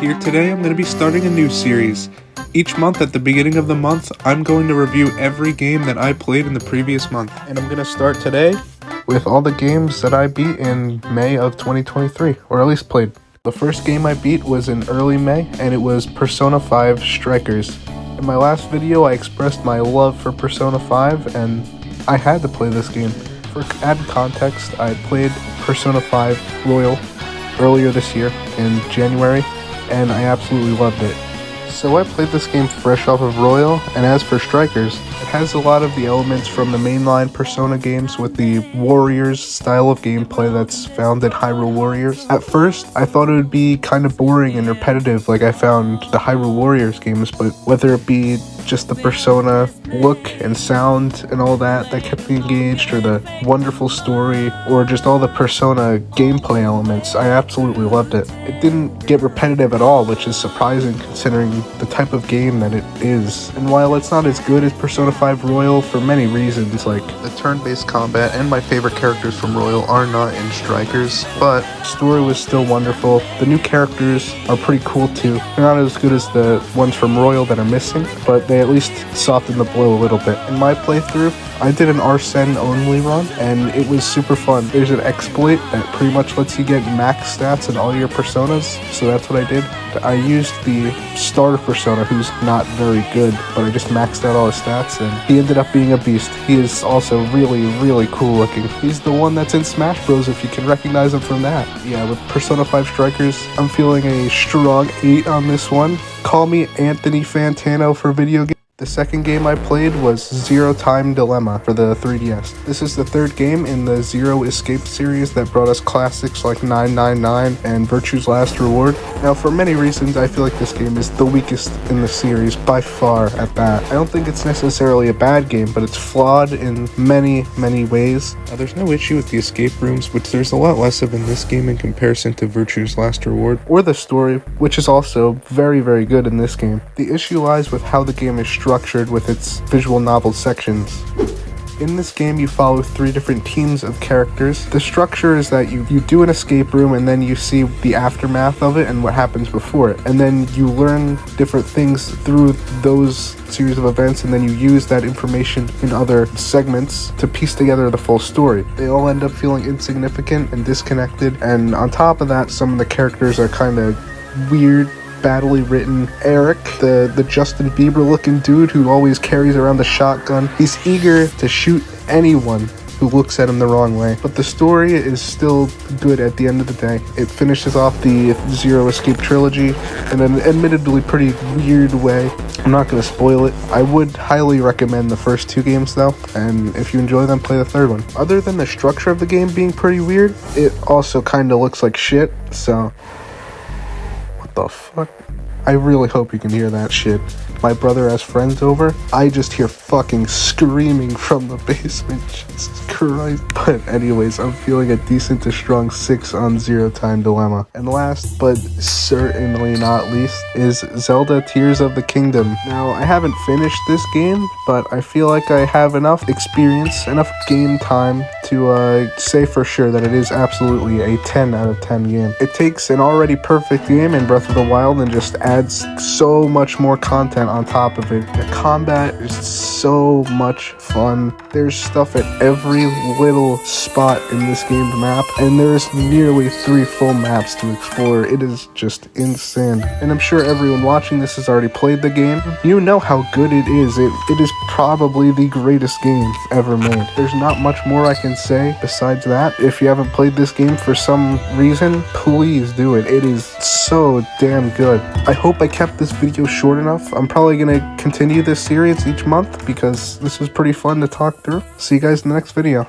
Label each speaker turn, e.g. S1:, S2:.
S1: Here today, I'm going to be starting a new series. Each month at the beginning of the month, I'm going to review every game that I played in the previous month. And I'm going to start today with all the games that I beat in May of 2023, or at least played. The first game I beat was in early May, and it was Persona 5 Strikers. In my last video, I expressed my love for Persona 5, and I had to play this game. For added context, I played Persona 5 Royal earlier this year in January, and I absolutely loved it. So I played this game fresh off of Royal, and as for Strikers, it has a lot of the elements from the mainline Persona games with the Warriors style of gameplay that's found in Hyrule Warriors. At first, I thought it would be kind of boring and repetitive like I found the Hyrule Warriors games, but whether it be just the Persona look and sound and all that kept me engaged, or the wonderful story, or just all the Persona gameplay elements, I absolutely loved it. It didn't get repetitive at all, which is surprising considering the type of game that it is. And while it's not as good as Persona 5 Royal for many reasons, like the turn-based combat and my favorite characters from Royal are not in Strikers, but the story was still wonderful. The new characters are pretty cool too. They're not as good as the ones from Royal that are missing, but they at least soften the blow a little bit. In my playthrough, I did an Arsene only run, and it was super fun. There's an exploit that pretty much lets you get max stats in all your personas, so that's what I did. I used the starter persona, who's not very good, but I just maxed out all his stats, and he ended up being a beast. He is also really, really cool looking. He's the one that's in Smash Bros, if you can recognize him from that. Yeah, with Persona 5 Strikers, I'm feeling a strong 8 on this one. Call me Anthony Fantano for video games. The second game I played was Zero Time Dilemma for the 3DS. This is the third game in the Zero Escape series that brought us classics like 999 and Virtue's Last Reward. Now, for many reasons, I feel like this game is the weakest in the series, by far at that. I don't think it's necessarily a bad game, but it's flawed in many, many ways. Now, there's no issue with the escape rooms, which there's a lot less of in this game in comparison to Virtue's Last Reward, or the story, which is also very, very good in this game. The issue lies with how the game is structured with its visual novel sections. In this game, you follow 3 different teams of characters. The structure is that you do an escape room, and then you see the aftermath of it and what happens before it. And then you learn different things through those series of events, and then you use that information in other segments to piece together the full story. They all end up feeling insignificant and disconnected, and on top of that, some of the characters are kind of weird, badly written. Eric, the Justin Bieber looking dude who always carries around the shotgun, he's eager to shoot anyone who looks at him the wrong way. But the story is still good at the end of the day. It finishes off the Zero Escape trilogy in an admittedly pretty weird way. I'm not going to spoil it. I would highly recommend the first 2 games though, and if you enjoy them, play the third one. Other than the structure of the game being pretty weird, it also kind of looks like shit, so what the fuck? I really hope you can hear that shit. My brother has friends over. I just hear fucking screaming from the basement. Jesus Christ. But anyways, I'm feeling a decent to strong 6 on Zero Time Dilemma. And last, but certainly not least, is Zelda Tears of the Kingdom. Now, I haven't finished this game, but I feel like I have enough experience, enough game time to say for sure that it is absolutely a 10 out of 10 game. It takes an already perfect game in Breath of the Wild and just adds so much more content on top of it. The combat is so much fun. There's stuff at every little spot in this game's map, and there's nearly 3 full maps to explore. It is just insane. And I'm sure everyone watching this has already played the game. You know how good it is. It is probably the greatest game ever made. There's not much more I can say besides that. If you haven't played this game for some reason, please do it. It is so damn good. I hope I kept this video short enough. I'm probably going to continue this series each month because this was pretty fun to talk through. See you guys in the next video.